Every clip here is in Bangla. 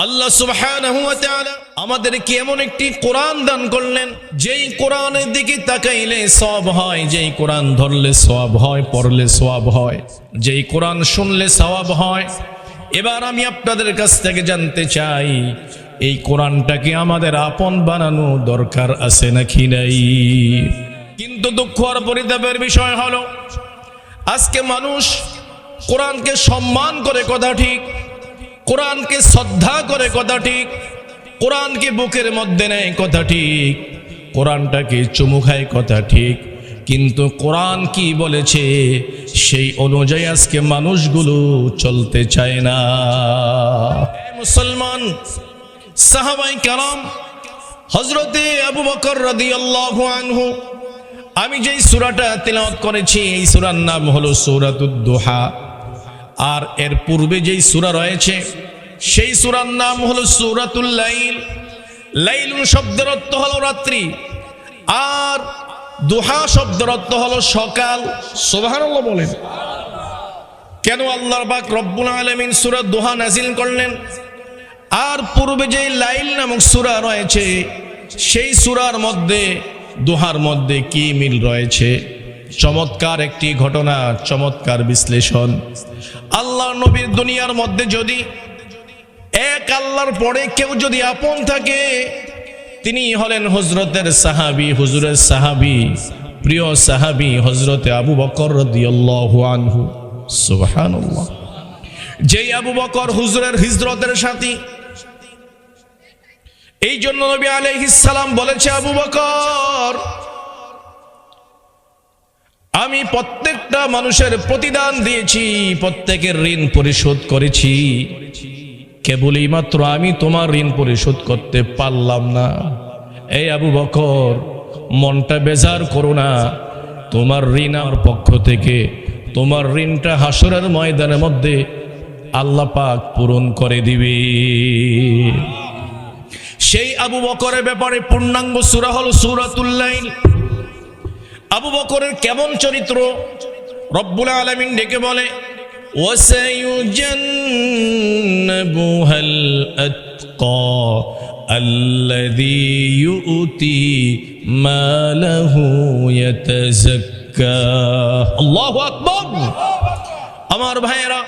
আল্লাহ সুবহানাহু ওয়া তাআলা আমাদেরকে এমন একটি কোরআন দান করলেন, যেই কোরআনের দিকে তাকাইলে সওয়াব হয়, যেই কোরআন ধরলে সওয়াব হয়, পড়লে সওয়াব হয়, যেই কোরআন শুনলে সওয়াব হয়। এবার আমি আপনাদের কাছ থেকে জানতে চাই, এই কোরআনটাকে আমাদের আপন বানানো দরকার আছে নাকি নাই? কিন্তু দুঃখ আর পরিতাপের বিষয় হলো, আজকে মানুষ কোরআনকে সম্মান করে কথা ঠিক, কোরআনকে শ্রদ্ধা করে কথা ঠিক, কোরআনকে বুকের মধ্যে নেয় কথা ঠিক, কোরআনটাকে চুমু খায় কথা ঠিক, কিন্তু কোরআন কি বলেছে সেই অনুযায়ী আজকে মানুষগুলো চলতে চায় না। মুসলমান সাহাবায়ে কেরাম, হযরতে আবু বকর রাদিয়াল্লাহু আনহু, আমি যেই সূরাটা তিলাওয়াত করেছি এই সূরার নাম হলো সূরাতুদ দুহা। আর এর পূর্বে যেই সূরা রয়েছে সেই সূরার নাম হলো সূরাতুল লাইল। লাইলুন শব্দের অর্থ হলো রাত্রি, আর দুহা শব্দের অর্থ হলো সকাল। সুবহানাল্লাহ বলেন। কেন আল্লাহ পাক রব্বুল আলামিন সূরা দুহা নাযিল করলেন? আর পূর্বে যে লাইল নামক সূরা রয়েছে সেই সূরার মধ্যে দুহার মধ্যে কি মিল রয়েছে? চমৎকার একটি ঘটনা, চমৎকার বিশ্লেষণ। আল্লাহর নবীর দুনিয়ার মধ্যে যদি এক আল্লাহর পরে কেউ যদি আপন থাকে, তিনি হলেন হযরতের সাহাবী, হুজুরের সাহাবী, প্রিয় সাহাবী হযরতে আবু বকর রাদিয়াল্লাহু আনহু। সুবহানাল্লাহ। যেই আবু বকর হুজুরের হিজরতের সাথী, এই জন্য নবী আলাইহিস সালাম বলেছে, আবু বকর, আমি প্রত্যেকটা মানুষের প্রতিদান দিয়েছি, প্রত্যেকের ঋণ পরিশোধ করেছি, কেবলই মাত্র আমি তোমার ঋণ পরিশোধ করতে পারলাম না। এই আবু বকর, মনটা বেজার করো না, তোমার ঋণ আমার পক্ষ থেকে, তোমার ঋণটা হাসরের ময়দানের মধ্যে আল্লাহ পাক পূরণ করে দিবে। সেই আবু বকরের ব্যাপারে পূর্ণাঙ্গ সূরা হলো সূরাতুল লাইল। আবু বকরের কেমন চরিত্র রব্বুল আলামিন ডেকে বলে, ওয়াসায়ুজান্নাবুহাল আতকা আল্লাযী ইউতি মালাহু ইয়াতাযাক্কা। আল্লাহু আকবার। আমার ভাইয়েরা,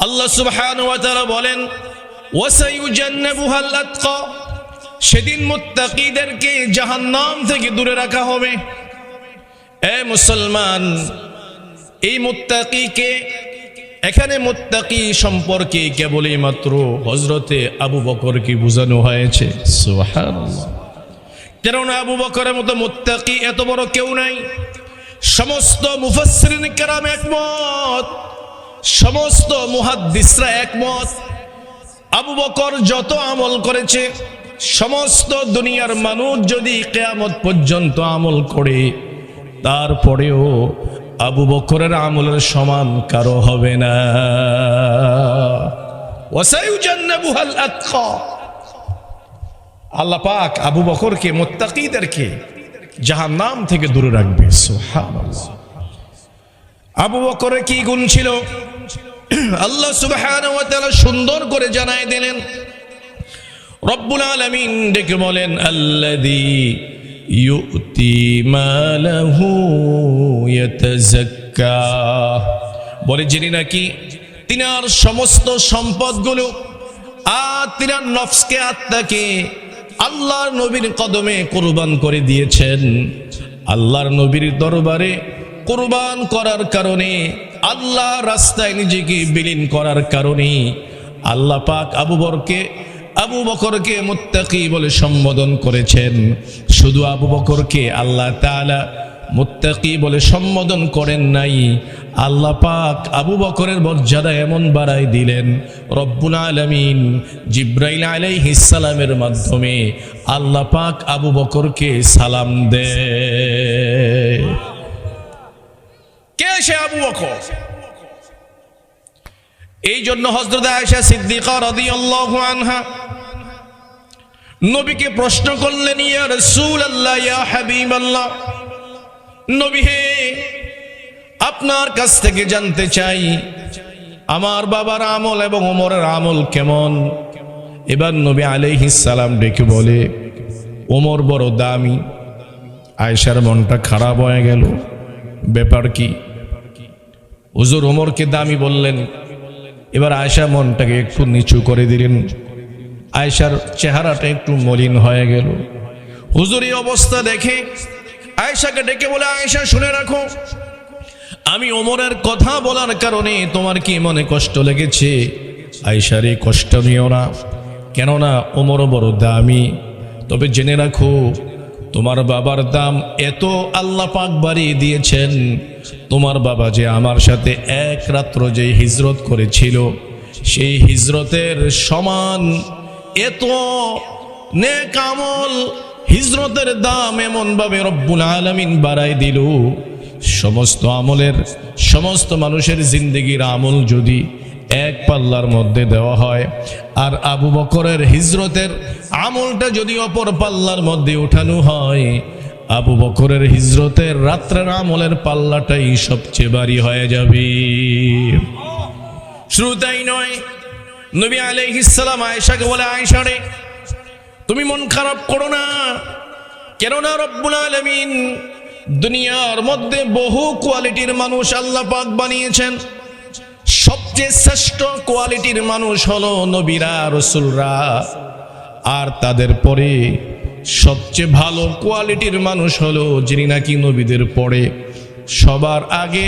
আল্লাহ সুবহানাহু ওয়া তাআলা বলেন, ওয়াসায়ুজান্নাবুহাল আতকা, সেদিন মুত্তাকীদেরকে জাহান্নাম থেকে দূরে রাখা হবে। এ মুসলমান, এই মুত্তাকিকে, এখানে মুত্তাকি সম্পর্কে কেবলই মাত্র হযরতে আবু বকরকে বোঝানো হয়েছে। সুবহানাল্লাহ। কেননা আবু বকরের মতো মুত্তাকি এত বড় কেউ নাই। সমস্ত মুফাসসিরিন কেরাম একমত, সমস্ত মুহাদ্দিসরা একমত, আবু বকর যত আমল করেছে সমস্ত দুনিয়ার মানুষ যদি কিয়ামত পর্যন্ত আমল করে, তারপরেও আবু বকরের আমলের সমান কারো হবে না। ওয়াসায়ুজান্নাবুহাল আতকা, আল্লাহ পাক আবু বকরকে, মুত্তাকীদেরকে জাহান্নাম থেকে দূরে রাখবে। সুবহানাল্লাহ। আবু বকরের কি গুণ ছিল আল্লাহ সুবহানাহু ওয়া তাআলা সুন্দর করে জানায় দিলেন। রব্বুল আলামিন ডেকে বলেন, আল্লাযী ইউতি মালাহু ইয়াতাযাক্কা, বলে যিনি নাকি তিনার সমস্ত সম্পদগুলো আর তিনার নফসকে, আত্মাকে আল্লাহর নবীর কদমে কুরবান করে দিয়েছেন। আল্লাহর নবীর দরবারে কুরবান করার কারণে, আল্লাহর রাস্তায় নিজেকে বিলীন করার কারণে আল্লাহ পাক আবু বকরকে মুত্তাকি বলে সম্বোধন করেছেন। শুধু আবু বকরকে আল্লাহ তাআলা মুত্তাকি বলে সম্বোধন করেন নাই, আল্লাহ পাক আবু বকরের মর্যাদা এমন বাড়াই দিলেন, রব্বুল আলামিন জিবরাইল আলাইহিস সালামের মাধ্যমে আল্লাহ পাক আবু বকরকে সালাম দেয়। কে সে আবু বকর? এই জন্য হযরত আয়েশা সিদ্দিকা রাদিয়াল্লাহু আনহা নবীকে প্রশ্ন করলেন, ইয়া রাসূলুল্লাহ, ইয়া হাবিবাল্লাহ, নবী হে, আপনার কাছ থেকে জানতে চাই আমার বাবার আমল এবং ওমরের আমল কেমন। এবার নবী আলাইহিস সালাম ডেকে বলে, ওমর বড় দামি। আয়েশার মনটা খারাপ হয়ে গেল, ব্যাপার কি? হুজুর ওমরকে দামি বললেন। এবার আয়েশা মনটাকে একটু নিচু করে দিলেন, আয়েশার চেহারাটা একটু মলিন হয়ে গেল। হুজুর এই অবস্থা দেখে আয়েশাকে ডেকে বলে, আয়েশা শুনে রাখো, আমি ওমরের কথা বলার কারণে তোমার কি মনে কষ্ট লেগেছে? আয়েশার এই কষ্ট নিও না, কেননা ওমর বড় দামি। তবে জেনে রাখো, তোমার বাবার দাম এত আল্লাহ পাক বাড়িয়ে দিয়েছেন। তোমার বাবা যে আমার সাথে এক রাত্র যে হিজরত করেছিল, সেই হিজরতের সমান এত নেক আমল, হিজরতের দাম এমন ভাবে রব্বুল আলামিন বাড়াই দিল, সমস্ত আমলের, সমস্ত মানুষের জিন্দেগির আমল যদি এক পাল্লার মধ্যে দেওয়া হয়, আর আবু বকরের হিজরতের আমলটা যদি অপর পাল্লার মধ্যে উঠানো হয়, আবু বকরের হিজরতের রাত্রের আমলের পাল্লাটাই সবচেয়ে ভারী হয়ে যাবে। শুধু তাই নয়, নবী আলাইহিস সালাম আয়েশাকে বলে, আয়েশা রে, তুমি মন খারাপ করো না, কেননা রব্বুল আলামিন দুনিয়ার মধ্যে বহু কোয়ালিটির মানুষ আল্লাহ পাক বানিয়েছেন। সবচেয়ে শ্রেষ্ঠ কোয়ালিটির মানুষ হলো নবীরা, রাসূলরা, আর তাদের পরে সবচেয়ে ভালো কোয়ালিটির মানুষ হলো যিনি নাকি নবীদের পরে সবার আগে,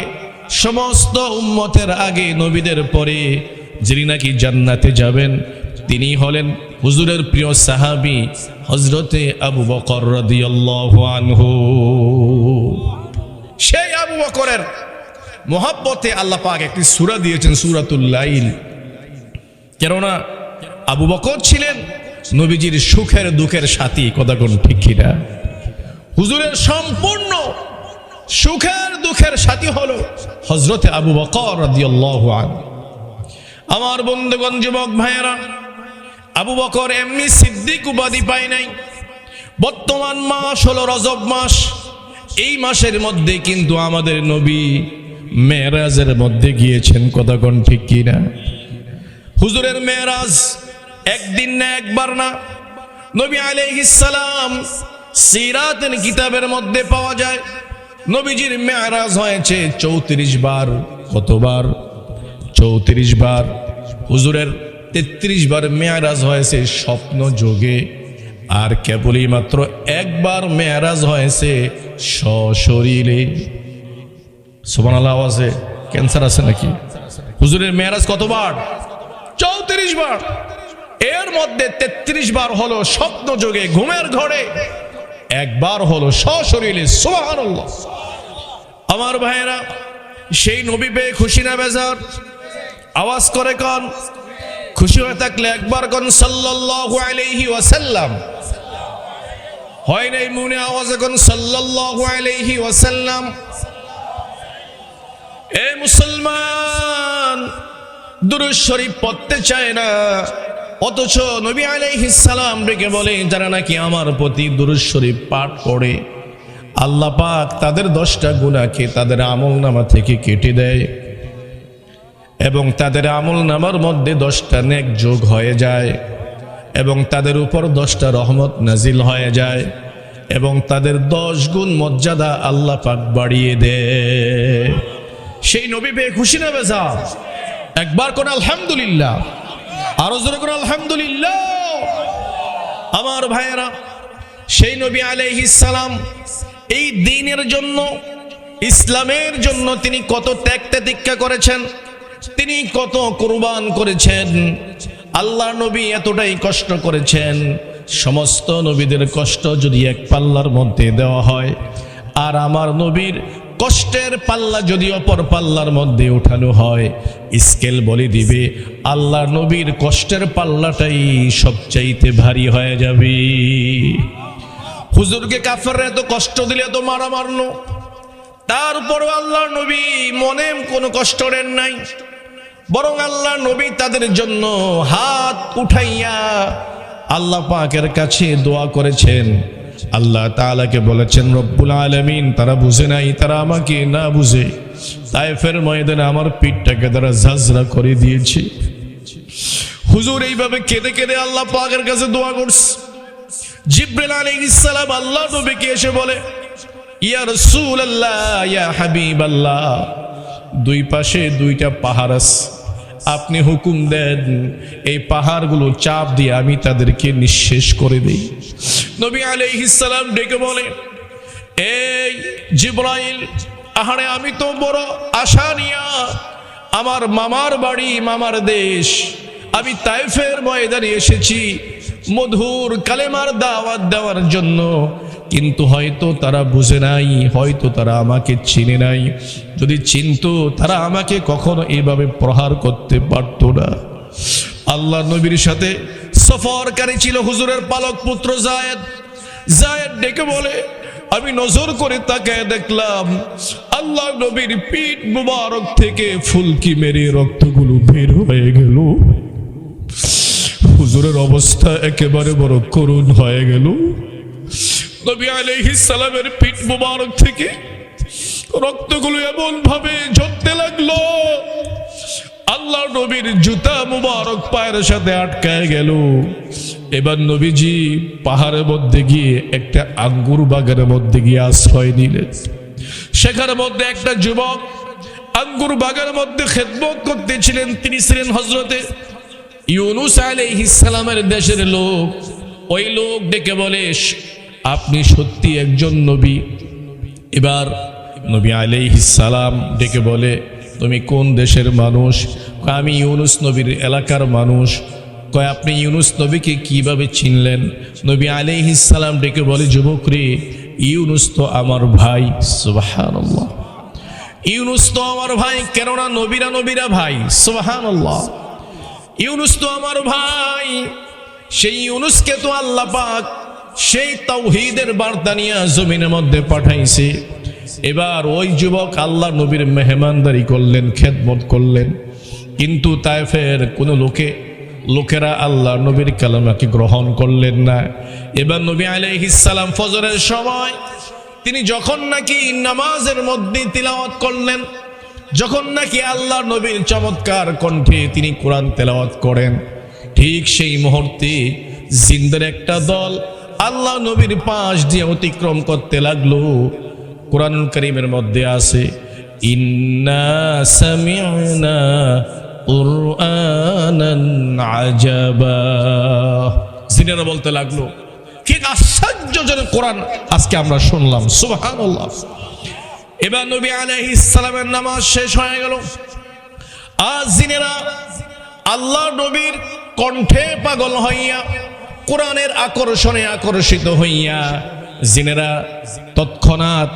সমস্ত উম্মতের আগে, নবীদের পরে যিনি নাকি জান্নাতে যাবেন, তিনি হলেন হুজুরের প্রিয় সাহাবী হযরতে আবু বকর রাদিয়াল্লাহু আনহু। সেই আবু বকরের মোহাব্বতে আল্লাহ পাক একটি সূরা দিয়েছেন, সূরাতুল লাইল। কেননা আবু বকর ছিলেন নবীজির সুখের দুঃখের সাথী, কথা কোন ঠিক কিনা? হুজুরের সম্পূর্ণ সুখের দুঃখের সাথী হলো হযরতে আবু বকর রাদিয়াল্লাহু আনহু। আমার বন্ধুগণ, যুবক ভাইয়েরা, আবু বকর এমনি সিদ্দিক উপাধি পায় নাই। বর্তমান মাস হলো রজব মাস। এই মাসের মধ্যে কিন্তু আমাদের নবী মেরাজের মধ্যে গিয়েছেন, কথা কোন ঠিক কিনা? হুজুরের মেরাজ একদিন না, একবার না। নবী আলাইহিস সালাম সিরাতের কিতাবের মধ্যে পাওয়া যায়, নবীজির মেরাজ হয়েছে 34 বার। কতবার? 34 বার। হুজুরের 33 বার মেরাজ হয়েছে স্বপ্ন যোগে, আর কেবলই মাত্র একবার মেরাজ হয়েছে সশরীরে। সুবহানাল্লাহ। আছে ক্যান্সার আছে নাকি? হুজুরের মেরাজ কতবার? 34 বার। এর মধ্যে 33 বার হলো স্বপ্ন যোগে, ঘুমের ঘরে, একবার হলো সশরীরে। সুবহানাল্লাহ। আমার ভাইয়েরা, সেই নবী পেয়ে খুশি না বেজার? আওয়াজ করে কোন? খুশি হয়ে থাকলে একবার কোন সাল্লাল্লাহু আলাইহি ওয়াসাল্লাম। হয় নাই মনে? আওয়াজে কোন সাল্লাল্লাহু আলাইহি ওয়াসাল্লাম। এ মুসলমান, দুরূদ শরীফ পড়তে চায় না, অথচ নবী আলাইহিস সালাম ডেকে বলে, যারা নাকি আমার প্রতি দুরূদ শরীফ পাঠ করে, আল্লাহ পাক তাদের 10টা গুনাহকে তাদের আমলনামা থেকে কেটে দেয়, এবং তাদের আমলনামার মধ্যে 10টা নেক যোগ হয়ে যায়, এবং তাদের উপর 10টা রহমত নাজিল হয়ে যায়, এবং তাদের 10 গুণ মর্যাদা আল্লাহ পাক বাড়িয়ে দেয়। সেই নবী পেয়ে খুশি না বেজার? একবার কোন আলহামদুলিল্লাহ, আরো জোরে কোন আলহামদুলিল্লাহ। আমার ভাইয়েরা, সেই নবী আলাইহিস সালাম এই দ্বীনের জন্য, ইসলামের জন্য তিনি কত ত্যাগ তিতিক্ষা করেছেন, তিনি কত কুরবান করেছেন। আল্লাহ নবী এতটাই কষ্ট করেছেন, সমস্ত নবীদের কষ্ট যদি এক পাল্লার মধ্যে দেওয়া হয়, আর আমার নবীর কষ্টের পাল্লা যদি অপর পাল্লার মধ্যে উঠানো হয়, স্কেল বলে দিবে আল্লাহ নবীর কষ্টের পাল্লাটাই সবচাইতে ভারী হয়ে যাবে। হুজুরকে কাফেররা এত কষ্ট দিলে, এত মারা মারলো, তারপরও আল্লাহ নবী মনে কোনো কষ্ট নেন নাই, বরং আল্লাহ নবী তাদের জন্য হাত উঠাইয়া আল্লাহ পাকের কাছে দোয়া করেছেন। আল্লাহ তাআলাকে বলেছেন, রব্বুল আলামিন, তারা বুঝে নাই, তারা আমাকে না বুঝে তায়েফের ময়দানে আমার পিঠটাকে তারা ঝাঁঝরা করে দিয়েছে। হুজুর এইভাবে কেঁদে কেঁদে আল্লাহ পাকের কাছে দোয়া করছে। জিবরিল আলাইহিস সালাম আল্লাহ নবীকে এসে বলে, ইয়া রাসূলুল্লাহ, ইয়া হাবিবাল্লাহ, দুই পাশে দুইটা পাহাড় আছে, আপনি হুকুম দেন এই পাহাড়গুলো চাপ দিয়ে আমি তাদেরকে নিঃশেষ করে দেই। নবী আলাইহিস সালাম ডেকে বলে, এই জিবরাইল, আহারে আমি তো বড় আশা নিয়া আমার মামার বাড়ি, মামার দেশ, আমি তায়েফের ময়দানে এসেছি মধুর কালেমার দাওয়াত দেওয়ার জন্য, কিন্তু হয়তো তারা বুঝে নাই, হয়তো তারা আমাকে চিনে নাই, যদি চিনতো তারা আমাকে কখনো এইভাবে প্রহার করতে পারতো না। আল্লাহ নবীর সাথে সফরকারী ছিল হুজুরের পালক পুত্র যায়েদ। যায়েদ ডেকে বলে, আমি নজর করে তাকায় দেখলাম আল্লাহ নবীর পিঠ মুবারক থেকে ফুলকি মেরে রক্তগুলো বের হয়ে গেল। হুজুরের অবস্থা একেবারে বড় করুণ হয়ে গেল। নবী আলাইহিস সালামের পিঠ মুবারক থেকে রক্তগুলো এমন ভাবে ঝরতে লাগলো, আল্লাহ নবীর জুতা মুবারক পায়ের সাথে আটকায় গেল। এবার নবীজি পাহাড়ের মধ্যে গিয়ে একটা আঙ্গুর বাগানের মধ্যে গিয়ে আশ্রয় নিলেন। সেখানে মধ্যে একটা যুবক আঙ্গুর বাগানের মধ্যে খেদমত করতেছিলেন, তিনি ছিলেন হযরতে ইউনুস আলাইহিস সালামের দেশের লোক। ওই লোক ডেকে বলে, আপনি সত্যি একজন নবী। এবার নবী আলাইহিস সালাম ডেকে বলে, তুমি কোন দেশের মানুষ? আমি ইউনুস নবীর এলাকার মানুষ। কয়, আপনি ইউনুস নবীকে কিভাবে চিনলেন? নবী আলাইহিস সালাম ডেকে বলে, যুবক রে, ইউনুস তো আমার ভাই। সুবহানাল্লাহ, ইউনুস তো আমার ভাই, কেননা নবীরা ভাই। সুবহানাল্লাহ, ইউনুস তো আমার ভাই। সেই ইউনুসকে তো আল্লাহ পাক সেই তাওহীদের বার্তা নিয়ে জমিনের মধ্যে পাঠাইছে। এবার ওই যুবক আল্লাহ নবীর মেহমানদারি করলেন, খেদমত করলেন, কিন্তু তায়েফের কোনো লোকেরা আল্লাহ নবীর কালামাকে গ্রহণ করলেন না। এবার নবী আলাইহিস সালাম ফজরের সময় তিনি যখন নাকি নামাজের মধ্যে তিলাওয়াত করলেন, যখন নাকি আল্লাহ নবীর চমৎকার কণ্ঠে তিনি কোরআন তেলাওয়াত করেন, ঠিক সেই মুহূর্তে জিন্দের একটা দল আল্লাহ নবীর পাশ দিয়ে অতিক্রম করতে লাগলো। কুরআনুল কারীমের মধ্যে আছে, ইন্না সামি'না কুরআনান আজাবা। জিনেরা বলতে লাগলো, কি আশ্চর্যজনক কোরআন আজকে আমরা শুনলাম। সুবহানাল্লাহ। এবার নবী আলাইহিস সালামের নামাজ শেষ হয়ে গেল। আজ জিনেরা আল্লাহ নবীর কণ্ঠে পাগল হইয়া, কোরআনের আকর্ষণে আকর্ষিত হইয়া জিনেরা তৎক্ষণাৎ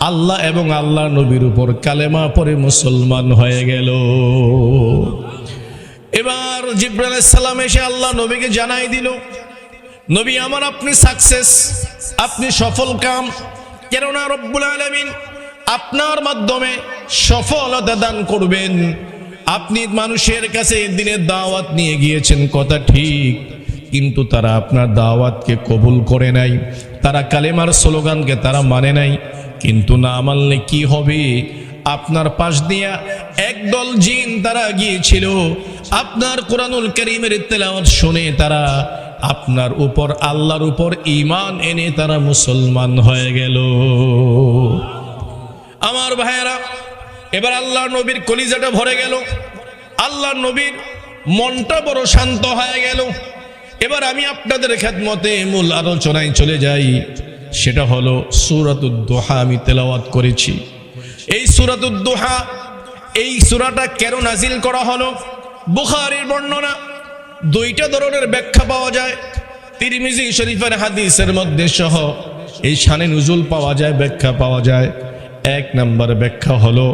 আল্লাহ এবং আল্লাহ নবীর উপর কালেমা পড়ে মুসলমান হয়ে গেল। এবার জিবরাইল আলাইহিস সালাম এসে আল্লাহ নবীকে জানাই দিল, নবী আমার, আপনি সাকসেস, আপনি সফল কাম, কেননা রব্বুল আলামিন আপনার মাধ্যমে সফলতা দান করবেন। আপনি মানুষের কাছে দিনের দাওয়াত নিয়ে গিয়েছেন, কথা ঠিক, কিন্তু তারা আপনার দাওয়াতকে কবুল করে নাই, তারা কালেমার স্লোগানকে তারা মানে নাই। কিন্তু না মানলে কি হবে? আপনার পাশ দিয়া একদল জিন তারা গিয়েছিল, আপনার কোরআনুল কারীমের তেলাওয়াত শুনে তারা আপনার উপর, আল্লাহর উপর ঈমান এনে তারা মুসলমান হয়ে গেল। আমার ভাইয়েরা, এবার আল্লাহ নবীর কলিজাটা ভরে গেল, আল্লাহ নবীর মনটা বড় শান্ত হয়ে গেল। এবার আমি আপনাদের খেদমতে মূল আলোচনায় চলে যাই, সেটা হলো সূরাতুদ দুহা। আমি তেলাওয়াত করেছি এই সূরাতুদ দুহা। এই সূরাটা কেন নাজিল করা হলো? বুখারীর বর্ণনা, দুইটা ধরনের ব্যাখ্যা পাওয়া যায়। তিরমিজি শরীফের হাদিসের মধ্যে সহ এই শানে নুজুল পাওয়া যায়, ব্যাখ্যা পাওয়া যায়। এক নম্বর ব্যাখ্যা হলো,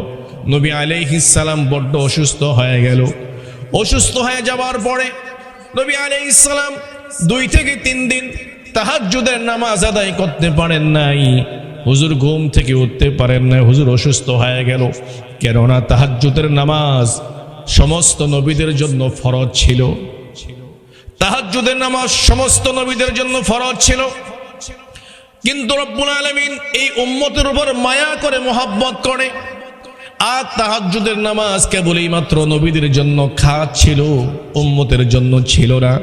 নবী আলাইহিস সালাম বড্ড অসুস্থ হয়ে গেল। অসুস্থ হয়ে যাওয়ার পরে নবী আলাইহিস সালাম 2 থেকে 3 দিন তাহাজ্জুদের নামাজ আদায় করতে পারেন নাই। হুজুর ঘুম থেকে উঠতে পারেন নাই, হুজুর অসুস্থ হয়ে গেল। কেননা তাহাজ্জুদের নামাজ সমস্ত নবীদের জন্য ফরজ ছিল। তাহাজ্জুদের নামাজ সমস্ত নবীদের জন্য ফরজ ছিল, কিন্তু রব্বুল আলামিন এই উম্মতের উপর মায়া করে, মোহাব্বত করে আর তাহাজ্জুদের নামাজ কেবলই মাত্র নবীদের জন্য খাস ছিল, উম্মতের জন্য ছিল না।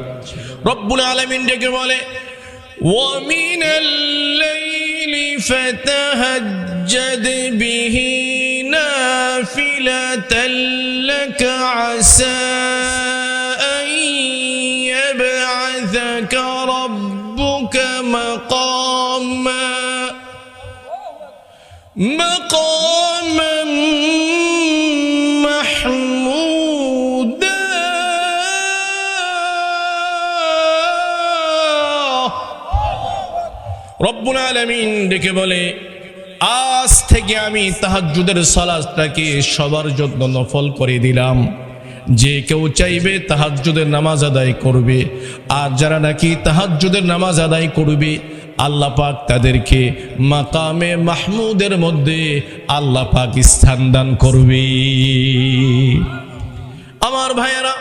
রব্বুল আলামিন ডেকে বলে ওয়া মিনাল লাইলি ফাতাহাজ্জাদ বিহি নাফিলাতান লাকা আসা আন ইয়াবআসাকা রাব্বুকা মাকামান মাহমুদা। রব্বুল আলামিন ডেকে বলে আজ থেকে আমি তাহাজ্জুদের সালাতটাকে সবার জন্য নফল করে দিলাম। যে কেউ চাইবে তাহাজ্জুদের নামাজ আদায় করবে, আর যারা নাকি তাহাজ্জুদের নামাজ আদায় করবে আল্লাহ পাক তাদেরকে মাকামে মাহমুদের মধ্যে আল্লাহ পাক স্থান দান করবে। আমার ভাইয়েরা,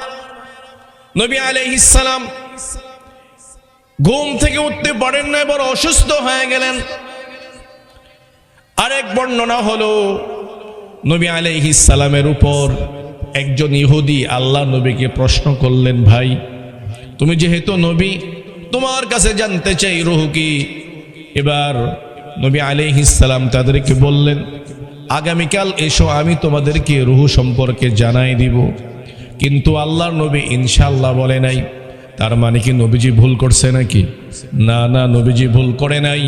নবী আলাইহিস সালাম ঘুম থেকে উঠতে পারেন না, বড় অসুস্থ হয়ে গেলেন। আরেক বর্ণনা হলো নবী আলাইহিস সালামের উপর একজন ইহুদি আল্লাহ নবীকে প্রশ্ন করলেন, ভাই তুমি যেহেতু নবী, তোমার কাছে জানতে চাই রূহ কি। এবার নবী আলাইহিস সালাম তাদেরকে বললেন, আগামীকাল এসো, আমি তোমাদেরকে রূহ সম্পর্কে জানাই দিব। কিন্তু আল্লাহর নবী ইনশাআল্লাহ বলে নাই। তার মানে কি নবীজি ভুল করছে নাকি? না না, নবীজি ভুল করে নাই,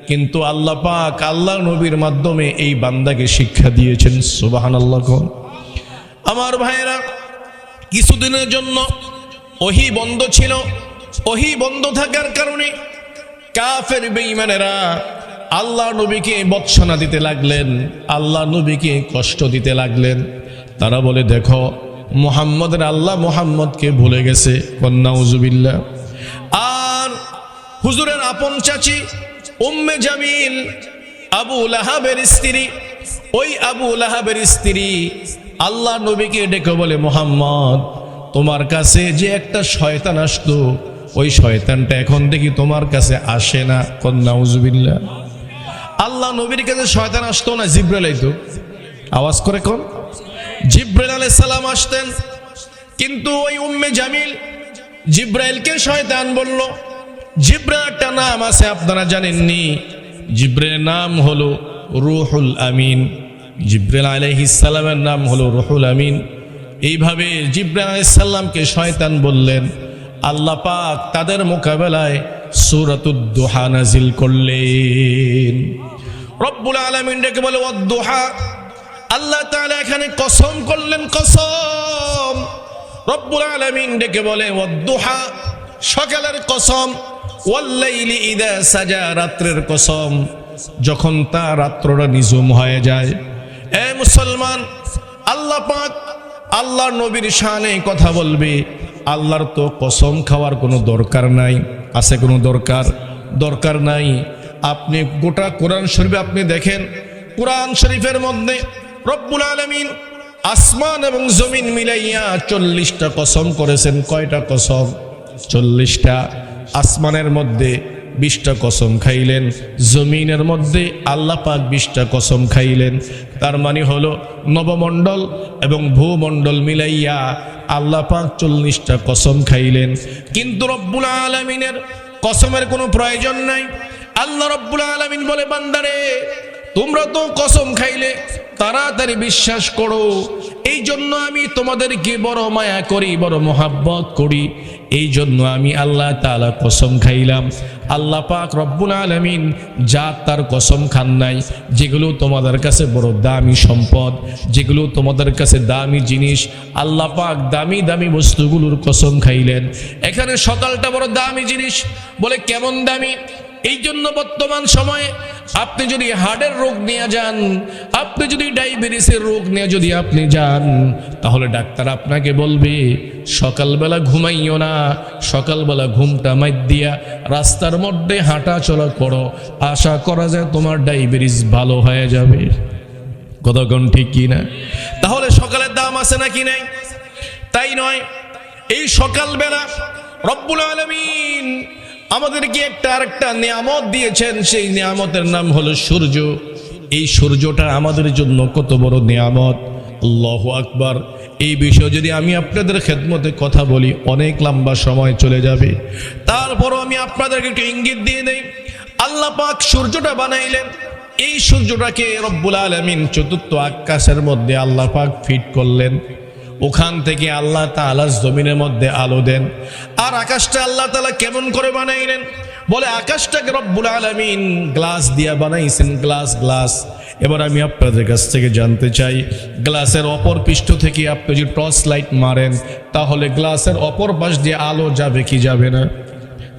কিন্তু আল্লাহ পাক আল্লাহ নবীর মাধ্যমে এই বান্দাকে শিক্ষা দিয়েছেন। সুবহানাল্লাহ। আমার ভাইয়েরা, কিছুদিনের জন্য ওহী বন্ধ ছিল। ওহী বন্ধ থাকার কারণে কাফের বেঈমানেরা আল্লাহ নবীকে বৎসনা দিতে লাগলেন, আল্লাহ নবীকে কষ্ট দিতে লাগলেন। তারা বলে, দেখো মুহাম্মদের আল্লাহ মুহাম্মদকে ভুলে গেছে। নাউজুবিল্লাহ। আর হুজুরের আপন চাচি উম্মে জামিল, আবু লাহাবের স্ত্রী, ওই আবু লাহাবের স্ত্রী আল্লাহ নবীকে ডেকে বলে, মুহাম্মদ তোমার কাছে যে একটা শয়তান আসতো, ওই শয়তানটা এখন দেখি তোমার কাছে আসে না। নাউজুবিল্লাহ। আল্লাহ নবীর কাছে শয়তান আসতো না, জিব্রাইল আইতো। আওয়াজ করে কোন? জিব্রাইল আলাইহিস সালাম আসতেন। কিন্তু ওই উম্মে জামিল জিব্রাইলকে শয়তান বলল। জিব্রাইল একটা নাম আছে আপনারা জানেননি, জিব্রাইলের নাম হলো রুহুল আমিন। জিব্রাইল আলাইহিস সালামের নাম হলো রুহুল আমিন। এইভাবে জিব্রাইল আলাইহিস সালামকে শয়তান বললেন। আল্লাহ পাক তাদের মোকাবেলায় সূরাতুদ দুহা নাজিল করলেন। রব্বুল আলামিন ডেকে বলে ওয়াদ-দুহা। আল্লাহ তাআলা এখানে কসম করলেন, কসম। রব্বুল আলামিন ডেকে বলে ওয়াদ-দুহা, সকালের কসম। ওয়াল-লাইলি ইযা সাজা, রাত্রের কসম, যখন তা রাত্রটা নিঝুম হয়ে যায়। এ মুসলমান, আল্লাহ পাক আল্লাহ নবীর শানে কথা বলবে। আল্লাহর তো কসম খাওয়ার কোনো দরকার নাই। আছে কোনো দরকার নাই। আপনি গোটা কোরআন শরীফে আপনি দেখেন, কোরআন শরীফের মধ্যে রব্বুল আলামিন আসমান এবং জমিন মিলাইয়া 40টা কসম করেছেন। কয়টা কসম? 40টা। আসমানের মধ্যে 20টা কসম খাইলেন, জমিনের মধ্যে আল্লাহ পাক 20টা কসম খাইলেন। তার মানে হলো নবমণ্ডল এবং ভূমণ্ডল মিলাইয়া আল্লাহ পাক 40টা কসম খাইলেন। কিন্তু রব্বুল আলামিনের কসমের কোনো প্রয়োজন নাই। আল্লাহ রব্বুল আলামিন বলে, বান্দারে তোমরা তো কসম খাইলে, তাড়াতাড়ি বিশ্বাস করো। এই জন্য আমি তোমাদেরকে বড় মায়া করি, বড় মোহাব্বত করি। এই জন্য আমি আল্লাহ তাআলা কসম খাইলাম। আল্লাহ পাক রব্বুল আলামিন যা তার কসম খান নাই, যেগুলো তোমাদের কাছে বড় দামি সম্পদ, যেগুলো তোমাদের কাছে দামি জিনিস, আল্লাহ পাক দামি দামি বস্তুগুলোর কসম খাইলেন। এখানে সকালটা বড় দামি জিনিস। বলে কেমন দামি? এই জন্য বর্তমান সময়ে আপনি যদি হার্টের রোগ নিয়ে যান, আপনি যদি ডায়াবেটিসের রোগ নিয়ে যদি আপনি যান, তাহলে ডাক্তার আপনাকে বলবে সকালবেলা ঘুমাইও না, সকালবেলা ঘুমটা মাইর দিয়া রাস্তার মধ্যে হাঁটা চলা করো, আশা করা যায় তোমার ডায়াবেটিস ভালো হয়ে যাবে। কতক্ষণ ঠিক কি না? তাহলে সকালের দাম আছে নাকি নাই? তাই নয়, এই সকালবেলা রব্বুল আলামিন আমাদেরকে আরেকটা নিয়ামত দিয়েছেন। সেই নিয়ামতের নাম হলো সূর্য। এই সূর্যটা আমাদের জন্য কত বড় নিয়ামত। আল্লাহু আকবার। এই বিষয়ে যদি আমি আপনাদের খেদমতে কথা বলি অনেক লম্বা সময় চলে যাবে, তারপরও আমি আপনাদেরকে একটু ইঙ্গিত দিয়ে দেই। আল্লাহ পাক সূর্যটা বানাইলেন, এই সূর্যটাকে রব্বুল আলামিন চতুর্থ আকাশের মধ্যে আল্লাহ পাক ফিট করলেন। ওখান থেকে আল্লাহ তাআলা জমিনের মধ্যে আলো দেন। আর আকাশটা আল্লাহ তাআলা কেমন করে বানাইলেন? বলে আকাশটাকে রব্বুল আলামিন গ্লাস দিয়া বানাইছেন, গ্লাস। এবার আমি আপনাদের কাছ থেকে জানতে চাই, গ্লাসের অপর পৃষ্ঠ থেকে আপনি যদি টর্চ লাইট মারেন তাহলে গ্লাসের অপর পাশ দিয়ে আলো যাবে কি যাবে না?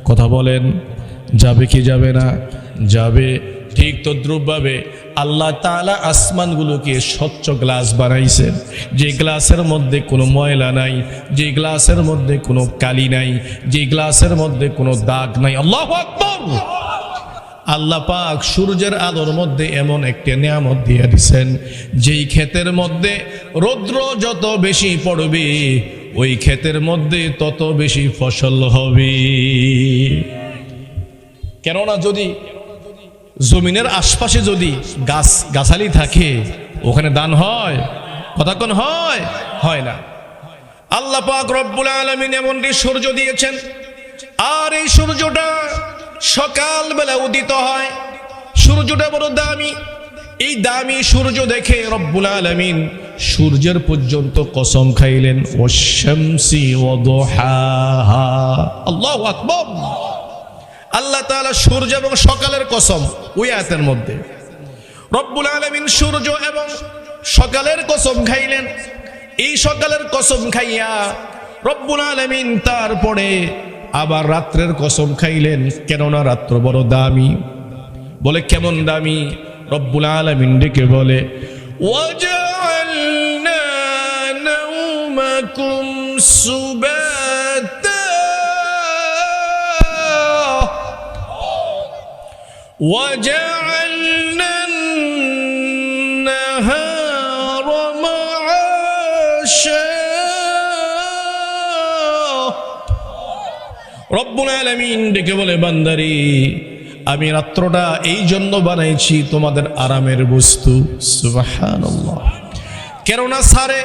কথা বলেন, যাবে কি যাবে না? যাবে। ঠিক তদ্রূপভাবে আল্লাহ তাআলা আসমানগুলোকে স্বচ্ছ গ্লাস বানাইছেন, যে গ্লাসের মধ্যে কোনো ময়লা নাই, যে গ্লাসের মধ্যে কোনো কালি নাই, যে গ্লাসের মধ্যে কোনো দাগ নাই। আল্লাহু আকবার। আল্লাহ পাক সূর্যের আলোর মধ্যে এমন একটা নিয়ামত দিয়ে দিয়েছেন, যেই ক্ষেতের মধ্যে রৌদ্র যত বেশি পড়বে ওই ক্ষেতের মধ্যে তত বেশি ফসল হবে। কেননা যদি জমিনের আশপাশে যদি গাছালি থাকে ওখানে দান হয়? কথা কোন হয়? হয় না। আল্লাহ পাক রব্বুল আলামিন এমনটি সূর্য দিয়েছেন, আর এই সূর্যটা সকালবেলা উদিত হয়। সূর্যটা বড় দামি। এই দামি সূর্য দেখে রব্বুল আলামিন সূর্যের পর্যন্ত কসম খাইলেন, ওয়াশ-শামসি ওয়া দুহাহা। আল্লাহু আকবার। আল্লাহ তাআলা সূর্য এবং সকালের কসম ওই আয়াতের মধ্যে রব্বুল আলামিন সূর্য এবং সকালের কসম খাইলেন। এই সকালের কসম খাইয়া রব্বুল আলামিন তারপরে আবার রাত্রের কসম খাইলেন, কেননা রাত্র বড় দামি। বলে কেমন দামি? রব্বুল আলামিন ডেকে বলে, ওয়াজআলনা নাওমাকুম সুবাতা وجعلنا النهار معاشا। রব্বুল আলামিন ডেকে বলে, বান্দারি আমি রাত্রটা এই জন্য বানাইছি তোমাদের আরামের বস্তু। সুবহানাল্লাহ। কেননা সারে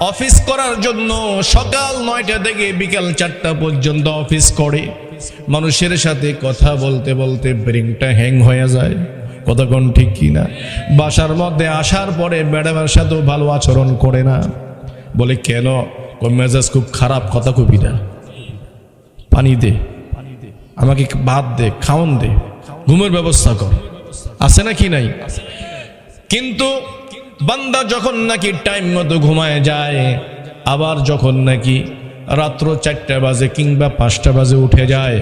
অফিস করার জন্য সকাল 9টা থেকে বিকাল 4টা পর্যন্ত অফিস করে, মানুষের সাথে কথা বলতে বলতে ব্রেনটা হ্যাং হয়ে যায়। কথা কোন ঠিক কিনা? বাসার মধ্যে আসার পরে ম্যাডামের সাথেও ভালো আচরণ করে না। বলে কেন? মেজাজ খুব খারাপ। কথা কবি না, পানি দে, আমাকে ভাত দে, খাওন দে, ঘুমের ব্যবস্থা কর, আছে নাকি নাই? কিন্তু বান্দা যখন নাকি টাইম মতো ঘুমায় যায়, আবার যখন নাকি রাত্র 4টা বাজে কিংবা 5টা বাজে উঠে যায়,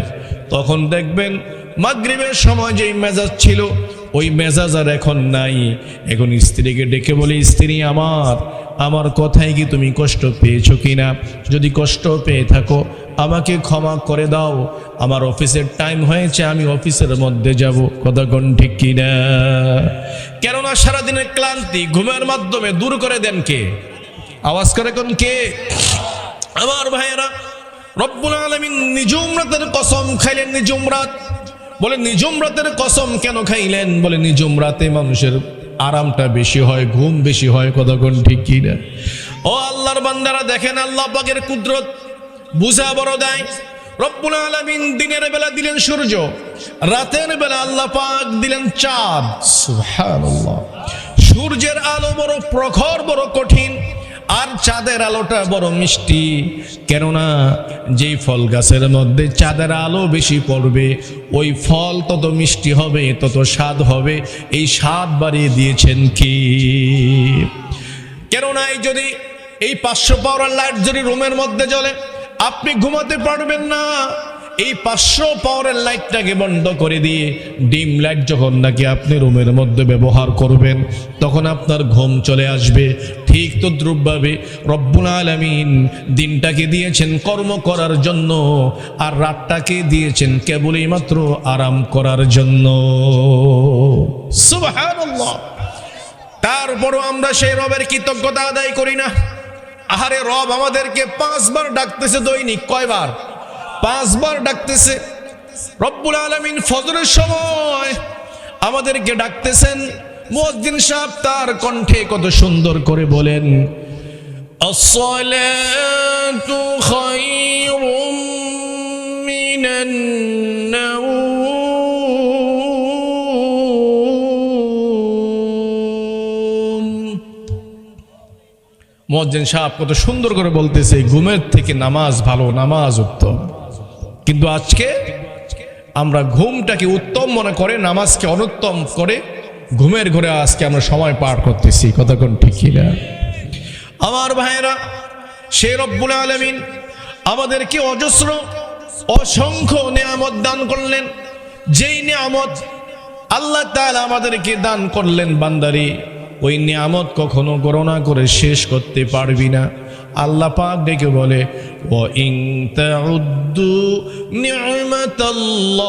তখন দেখবেন মাগরিবের সময় যেই মেজাজ ছিল ওই মেজাজ আর এখন নাই। এখন স্ত্রীকে ডেকে বলে, স্ত্রী আমার কথায় কি তুমি কষ্ট পেয়েছো কিনা? যদি কষ্ট পেয়ে থাকো আমাকে ক্ষমা করে দাও, আমার অফিসের টাইম হয়েছে, আমি অফিসের মধ্যে যাব। কথা কোন ঠিক কিনা? কেননা সারাদিনের ক্লান্তি ঘুমের মাধ্যমে দূর করে দেন কে? আওয়াজ করে কোন কে? আমার ভাইয়েরা, রব্বুল আলামিন নিজুম রাতের কসম খাইলেন। নিজুম রাত। বলে নিজুম রাতের কসম কেন খাইলেন? বলে নিজুম রাতে মানুষের আরামটা বেশি হয়, ঘুম বেশি হয়। কথা কোন ঠিক কিনা? ও আল্লাহর বান্দারা, দেখেন আল্লাহ পাকের কুদরত বুঝা বড় দেয়। রব্বুল আলামিন দিনের বেলা দিলেন সূর্য, রাতের বেলা আল্লাহ পাক দিলেন চাঁদ। সুবহানাল্লাহ। সূর্যের আলো বড় প্রখর, বড় কঠিন, আর চাঁদের আলোটা বড় মিষ্টি। কেননা যেই ফল গাছের মধ্যে চাঁদের আলো বেশি পড়বে ওই ফল তত মিষ্টি হবে, তত স্বাদ হবে। এই স্বাদ বাড়িয়ে দিয়েছেন কি? কেননা যদি এই 500 পাওয়ার লাইট যদি রুমের মধ্যে জ্বলে আপনি ঘুমাতে পারবেন না। এই 500 পাওয়ারের লাইটটাকে বন্ধ করে দিয়ে ডিম লাইট যখন নাকি আপনি রুমের মধ্যে ব্যবহার করবেন তখন আপনার ঘুম চলে আসবে। ঠিক তদ্রূপভাবে রব্বুল আলামিন দিনটাকে দিয়েছেন কর্ম করার জন্য, আর রাতটাকে দিয়েছেন কেবলই মাত্র আরাম করার জন্য। সুবহানাল্লাহ। তারপরও আমরা সেই রবের কৃতজ্ঞতা আদায় করি না। আহারে, রব আমাদেরকে 5 বার ডাকতেছে দৈনিক। কয়বার? 5 বার ডাকতেছে। রব্বুল আলামিন ফজরের সময় আমাদেরকে ডাকতেছেন, মুয়াজ্জিন সাহেব তার কণ্ঠে কত সুন্দর করে বলেন, আসসালাতু খায়রুম মিনান নাওম। মুয়াজ্জিন সাহেব কত সুন্দর করে বলতেছে, ঘুমের থেকে নামাজ ভালো, নামাজ উত্তম। কিন্তু আজকে আমরা ঘুমটাকে উত্তম মনে করে নামাজকে অনুত্তম করে ঘুমের ঘরে আজকে আমরা সময় পার করতেছি। কথা কোন ঠিক না? আমার ভাইয়েরা, সে রব্বুল আলামিন আমাদেরকে অজস্র অসংখ্য নিয়ামত দান করলেন। যেই নিয়ামত আল্লাহ তাআলা আমাদেরকে দান করলেন বান্দারে, ওই নিয়ামত কখনো গণনা করে শেষ করতে পারবি না। আল্লাহ পাক ডেকে বলে, ওয়া ইন তাউদ্দু নি'মাতাল্লাহি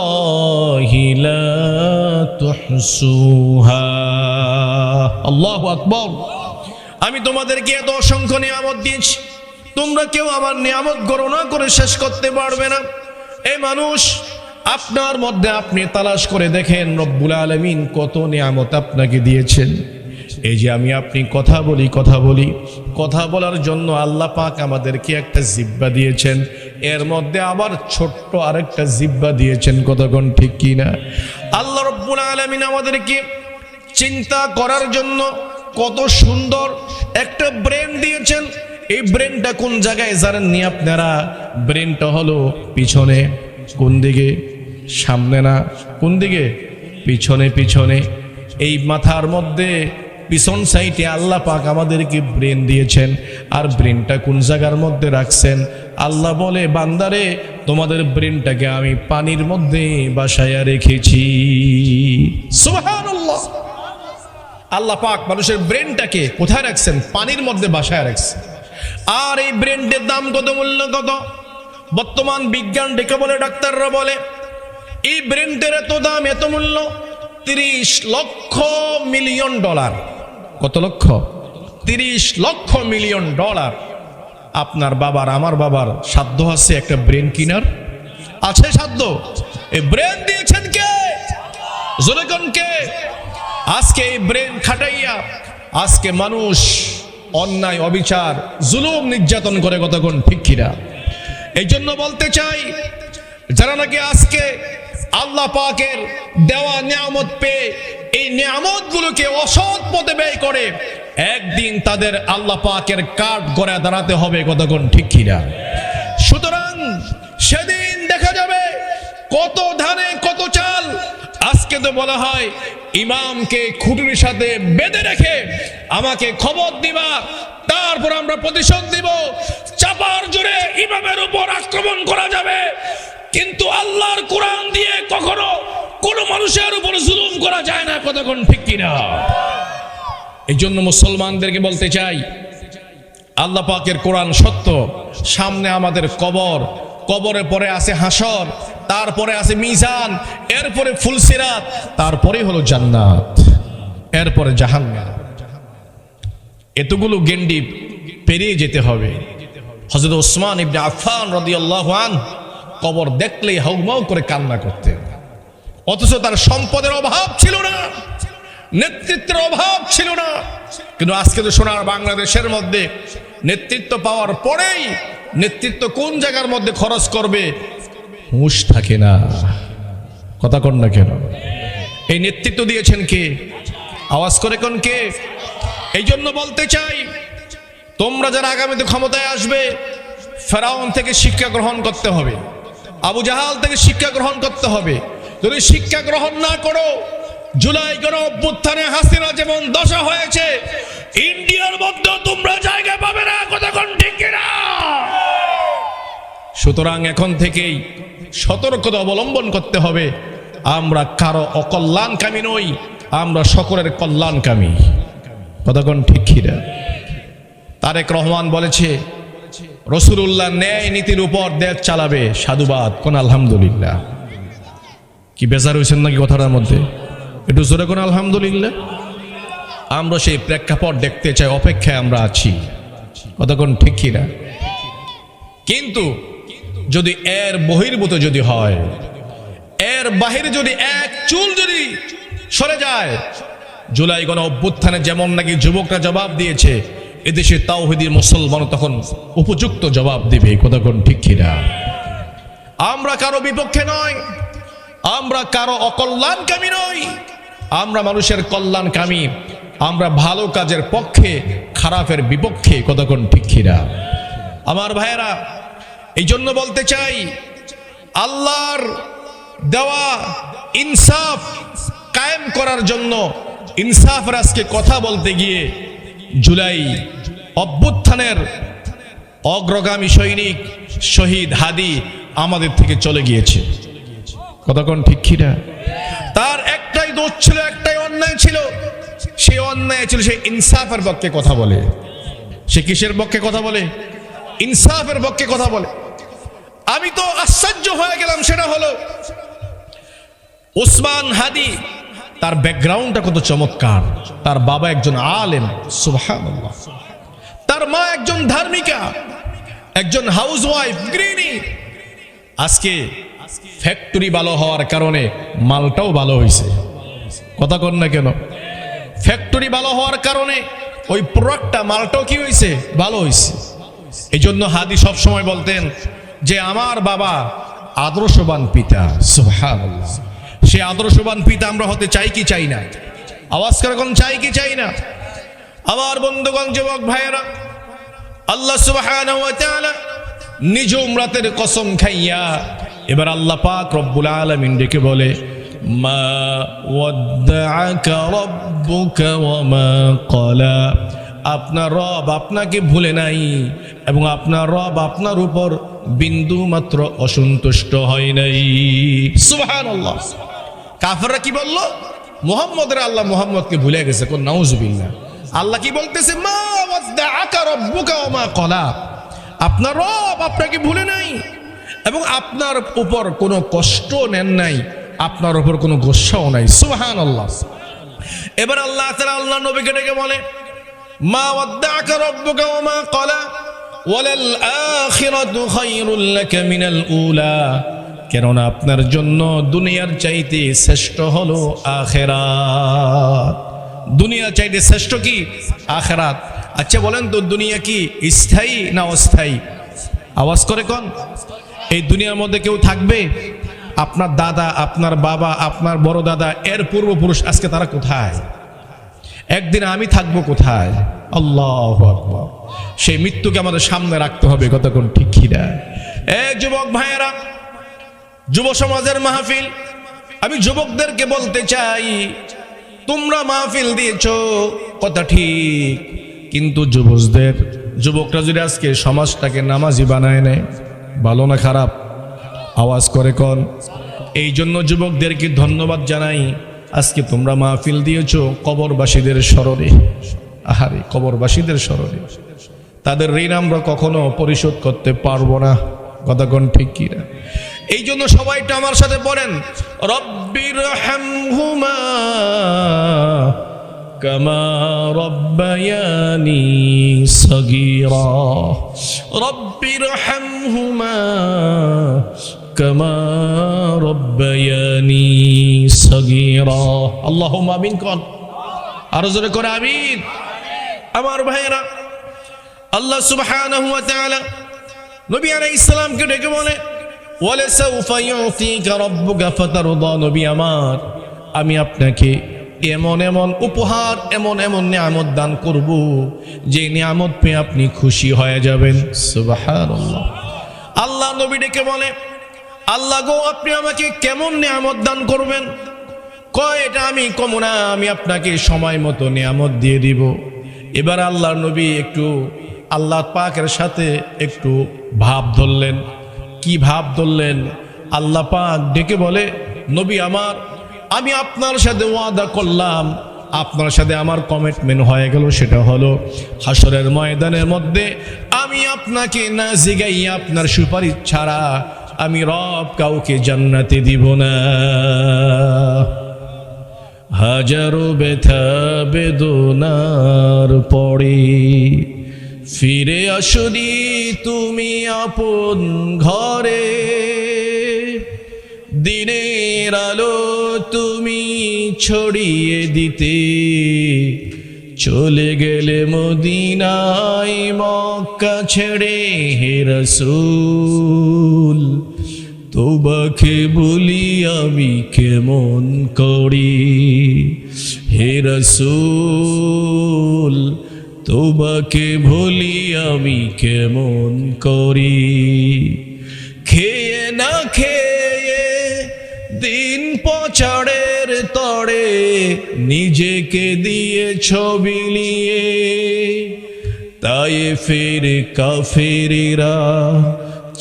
লা তুহসুহা। আল্লাহু আকবার। আমি তোমাদেরকে এত অসংখ্য নিয়ামত দিয়েছি, তোমরা কেউ আমার নিয়ামত গণনা করে শেষ করতে পারবে না। এই মানুষ, আপনার মধ্যে আপনি তালাশ করে দেখেন রব্বুল আলামিন কত নিয়ামত আপনাকে দিয়েছেন। এই যে আমি আপনি কথা বলি, কথা বলার জন্য আল্লাহ পাক আমাদেরকে একটা জিহ্বা দিয়েছেন, এর মধ্যে আবার ছোট্ট আরেকটা জিহ্বা দিয়েছেন। কতক্ষণ ঠিক কি না? আল্লাহ রব্বুল আলামিন আমাদেরকে চিন্তা করার জন্য কত সুন্দর একটা ব্রেন দিয়েছেন। এই ব্রেনটা কোন জায়গায় জানেননি আপনারা? ব্রেনটা হলো পিছনে। কোন দিকে? সামনে না, কোন দিকে? পিছনে। পিছনে এই মাথার মধ্যে পিছন সাইডে আল্লাহ পাক আমাদেরকে ব্রেন দিয়েছেন। আর ব্রেনটা কোন জায়গার মধ্যে রাখছেন? আল্লাহ বলে, বান্দারে তোমাদের ব্রেনটাকে আমি পানির মধ্যে বাসায়া রেখেছি। সুবহানাল্লাহ। আল্লাহ পাক মানুষের ব্রেনটাকে কোথায় রাখছেন? পানির মধ্যে বাসায় রাখছেন। আর এই ব্রেনটার দাম কত, মূল্য কত? বর্তমান বিজ্ঞান ডেকে বলে, ডাক্তাররা বলে, এই ব্রেনটার এত দাম, এত মূল্য, 30 লক্ষ মিলিয়ন ডলার। কত লক্ষ? 30 লক্ষ মিলিয়ন ডলার। আপনার বাবার, আমার বাবার সাধ্য আছে একটা ব্রেন কিনার? আছে সাধ্য? এই ব্রেন দিয়েছেন কে? জোরে কোন কে? আজকে এই ব্রেন খাটাইয়া আজকে মানুষ অন্যায়, অবিচার, জুলুম, নির্যাতন করে। কতক্ষণ ঠিক কিনা? এই জন্য বলতে চাই, যারা নাকি আজকে আল্লাহ পাকের দেওয়া নিয়ামত পেয়ে এই নিয়ামত গুলোকে অসৎ পথে ব্যয় করে, একদিন তাদের আল্লাহ পাকের কাঠ গড়ায় দাঁড়াতে হবে। কতক্ষণ ঠিক কিনা? সুতরাং সেদিন দেখা যাবে কত ধানে কত চাল। আজকে তো বলা হয়, ইমামকে খুঁটির সাথে বেঁধে রেখে আমাকে খবর দিবা, তারপর আমরা প্রতিশোধ দিব। চাপার জোরে ইমামের উপর আক্রমণ করা যাবে, কিন্তু আল্লাহর কোরআন দিয়ে কখনো কোন মানুষের উপর জুলুম করা যায় না। কতক্ষণ ঠিক কিনা? এই জন্য মুসলমানদেরকে বলতে চাই, আল্লাহ পাকের কোরআন সত্য। সামনে আমাদের কবর, কবরের পরে আছে হাসর, তারপরে আছে মিজান, এরপরে ফুলসিরাত, তারপরে হলো জান্নাত, এরপরে জাহান্নাম। এতগুলো গেন্ডি পেরিয়ে যেতে হবে। হযরত ওসমান ইবনে আফফান রাদিয়াল্লাহু আনহু কবর দেখলেই হাউমাউ করে কান্না করতেন। অথচ তার সম্পদের অভাব ছিল না, নেতৃত্বের অভাব ছিল না। কিন্তু আজকে তো সোনার বাংলাদেশের মধ্যে নেতৃত্ব পাওয়ার পরেই নেতৃত্ব কোন জায়গার মধ্যে খরচ করবে হুঁশ থাকে না। কথা কন না কেন? এই নেতৃত্ব দিয়েছেন কে? আওয়াজ করে কোন কে? এই জন্য বলতে চাই, তোমরা যারা আগামীতে ক্ষমতায় আসবে, ফেরাউন থেকে শিক্ষা গ্রহণ করতে হবে, আবু জাহাল থেকে শিক্ষা গ্রহণ করতে হবে। যদি শিক্ষা গ্রহণ না করো, জুলাই গণ অভ্যুত্থানে হাসিনা যেমন দশা হয়েছে, ইন্ডিয়ার মধ্যে তোমরা জায়গা পাবে না। কতক্ষণ ঠিক কিনা? সুতরাং এখন থেকেই সতর্কতা অবলম্বন করতে হবে। আমরা কারো অকল্যাণকামী নই, আমরা সকলের কল্যাণকামী। কতক্ষণ ঠিক কিনা? তারেক রহমান বলেছে, রাসূলুল্লাহ ন্যায় নীতির উপর দেশ চালাবে। সাধুবাদ কোন? আলহামদুলিল্লাহ। কি বেজার হয়েছেন নাকি কথাটার মধ্যে? একটু জোরে কোন আলহামদুলিল্লাহ। আমরা সেই প্রেক্ষাপট দেখতে চাই, অপেক্ষায় আমরা আছি। কতক্ষণ ঠিক কিনা? কিন্তু যদি এর বহির্ভূত যদি হয়, এর বাহিরে যদি এক চুল যদি সরে যায়, জুলাই গণ অভ্যুত্থানে যেমন নাকি যুবকরা জবাব দিয়েছে, এদেশে তাওহীদি মুসলমান তখন উপযুক্ত জবাব দিবে। কথা কোন ঠিক কিনা? আমরা কারো বিপক্ষে নয়, আমরা কারো অকল্যাণকামী নই, আমরা মানুষের কল্যাণকামী, আমরা ভালো কাজের পক্ষে, খারাপের বিপক্ষে। কথা কোন ঠিক কিনা? আমার ভাইয়েরা, এই জন্য বলতে চাই, আল্লাহর দেওয়া ইনসাফ কায়েম করার জন্য ইনসাফের আজকে কথা বলতে গিয়ে জুলাই অভ্যুত্থানের অগ্রগামী সৈনিক শহীদ হাদি আমাদের থেকে চলে গিয়েছে। কথা কোন ঠিক কিনা? তার একটাই দোষ ছিল, একটাই অন্যায় ছিল। সেই অন্যায় ছিল সে ইনসাফের পক্ষে কথা বলে। সে কিসের পক্ষে কথা বলে? ইনসাফের পক্ষে কথা বলে। আমি তো আশ্চর্য হয়ে গেলাম, সেটা হলো ওসমান হাদি, তার ব্যাকগ্রাউন্ডটা কত চমৎকার। তার বাবা একজন আলেম, সুবহানাল্লাহ। তার মা একজন ধার্মিকা, একজন হাউসওয়াইফ, গৃহিণী। আজকে ফ্যাক্টরি ভালো হওয়ার কারণে মালটাও ভালো হয়েছে। কথা কন না কেন? ফ্যাক্টরি ভালো হওয়ার কারণে ওই প্রোডাক্টটা, মালটাও কি হয়েছে? ভালো হয়েছে। এই জন্য হাদি সব সময় বলতেন যে আমার বাবা আদর্শবান পিতা। সুবহানাল্লাহ। সে আদর্শবান পিতা আমরা হতে চাই কি চাই না? আওয়াজ করে কোন চাই কি চাই না? আমার বন্ধুগণ, যুবক ভাইয়েরা, আল্লাহ সুবহানাহু ওয়া তাআলা নিজ উমরাতের কসম খাইয়া এবার আল্লাহ পাক রব্বুল আলামিন ডেকে বলে, মা ওয়াদ্দাআকা রাব্বুকা ওয়া মা ক্বালা। আপনার রব আপনাকে ভুলে নাই এবং আপনার রব আপনার উপর বিন্দু মাত্র অসন্তুষ্ট হয় নাই। সুবহানাল্লাহ। কাফেররা কি বলল? মুহাম্মদের আল্লাহ মুহাম্মদকে ভুলে গেছে। কোন নাউজুবিল্লাহ। আল্লাহ কি বলতেছে? মা ওয়াদ্দাআকা রাব্বুকা ওয়া মা ক্বালা। আপনার রব আপনাকে ভুলে নাই এবং আপনার উপর কোনো কষ্ট নেন নাই, আপনার উপর কোনো গোসাও নাই। সুবহানাল্লাহ। এবার আল্লাহ তাআলা আল্লাহ নবীকে ডেকে বলে, মা ওয়াদ্দাআকা রাব্বুকা ওয়া মা ক্বালা ওয়ালাল আখিরাতু খায়রুল লাকা মিনাল উলা। কেননা আপনার জন্য দুনিয়ার চাইতে শ্রেষ্ঠ হলো আখিরাত। দুনিয়া চাইতে শ্রেষ্ঠ কি? আখিরাত। আচ্ছা বলেন তো, দুনিয়া কি স্থায়ী না অস্থায়ী? আওয়াজ করে কোন? এই দুনিয়ার মধ্যে কেউ থাকবে? আপনার দাদা, আপনার বাবা, আপনার বড় দাদা, এর পূর্বপুরুষ আজকে তারা কোথায়? একদিন আমি থাকবো কোথায়? আল্লাহু আকবার। সেই মৃত্যুকে আমাদের সামনে রাখতে হবে। কথা কোন ঠিক কিনা? যুবক ভাইয়েরা, যুব সমাজের মাহফিল, আমি যুবকদেরকে বলতে চাই, তোমরা মাহফিল দিয়েছো কথা ঠিক, কিন্তু যুবকরা যদি আজকে সমাজটাকে নামাজি বানায় নেয়, ভালো না খারাপ? আওয়াজ করে কোন? এই জন্য যুবকদেরকে ধন্যবাদ জানাই। আজকে তোমরা মাহফিল দিয়েছো কবরবাসীদের স্মরণে। আহারে, কবরবাসীদের স্মরণে। তাদের ঋণ আমরা কখনো পরিশোধ করতে পারবো না। কথা কোন ঠিক কিনা? এই জন্য সবাইটা আমার সাথে পড়েন, রব্বির হামহুমা কামা রব্বায়ানি সগীরা। রব্বির হামহুমা কামা রব্বায়ানি সগীরা। আল্লাহুম্মা আমিন কোন? আরো জোরে করে আমিন। আমার ভাইয়েরা, আল্লাহ সুবহানাহু ওয়া তাআলা নবী আলাইহিস সালামকে ডেকে বলে, ওয়ালাসাউফা ইউতিকা রাব্বুকা ফাতারদা। নবী আমার, আমি আপনাকে এমন এমন উপহার, এমন এমন নিয়ামত দান করব, যে নিয়ামত পেয়ে আপনি খুশি হয়ে যাবেন। সুবহানাল্লাহ। আল্লাহ নবী ডেকে বলে, আল্লাহ গো, আপনি আমাকে কেমন নিয়ামত দান করবেন? কয়, এটা আমি কম না, আমি আপনাকে সময় মতো নিয়ামত দিয়ে দিব। এবার আল্লাহ নবী একটু আল্লাহ পাকের সাথে একটু ভাব ধরলেন। কি ভাব ধরলেন? আল্লাহ পাক ডেকে বলে, নবী আমার, আমি আপনার সাথে ওয়াদা করলাম, আপনার সাথে আমার কমিটমেন্ট হয়ে গেল। সেটা হলো হাসরের ময়দানের মধ্যে আমি আপনাকে না জিগাইয়া আপনার সুপারিশ ছাড়া আমি রব কাউকে জান্নাতে দিব না। হাজারো ব্যথা বেদনার পরে ফিরে আসনি তুমি আপন ঘরে, দিনের আলো তুমি ছড়িয়ে দিতে, চলে গেলে মদিনায় মক্কা ছেড়ে হে রাসূল, তোমাকে বলি আমি কেমন করি হে রাসূল, তোমাকে বলি আমি কেমন করি। খেয়ে না খেয়ে দিন পচাড়ের তরে নিজেকে দিয়ে বিলিয়ে, তায়েফের কাফেরেরা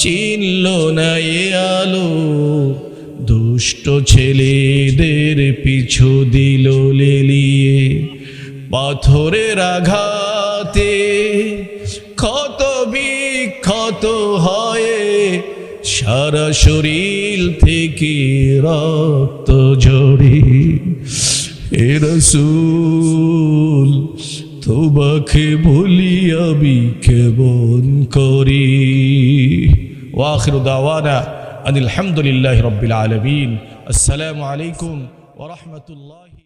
চিনল না এ আলো, দুষ্ট ছেলেদের পিছু দিল লেলিয়ে। পাথরের আঘাতে ক্ষত বিক্ষত হয়ে সারা শরীর থেকে রক্ত ঝরে, হে রাসূল তোমাকে বলি আমি কেমন করি। ওয়া আখিরু দাওয়ানা আনিল হামদুলিল্লাহি রাব্বিল আলামিন। আসসালামু আলাইকুম ওয়া রাহমাতুল্লাহি।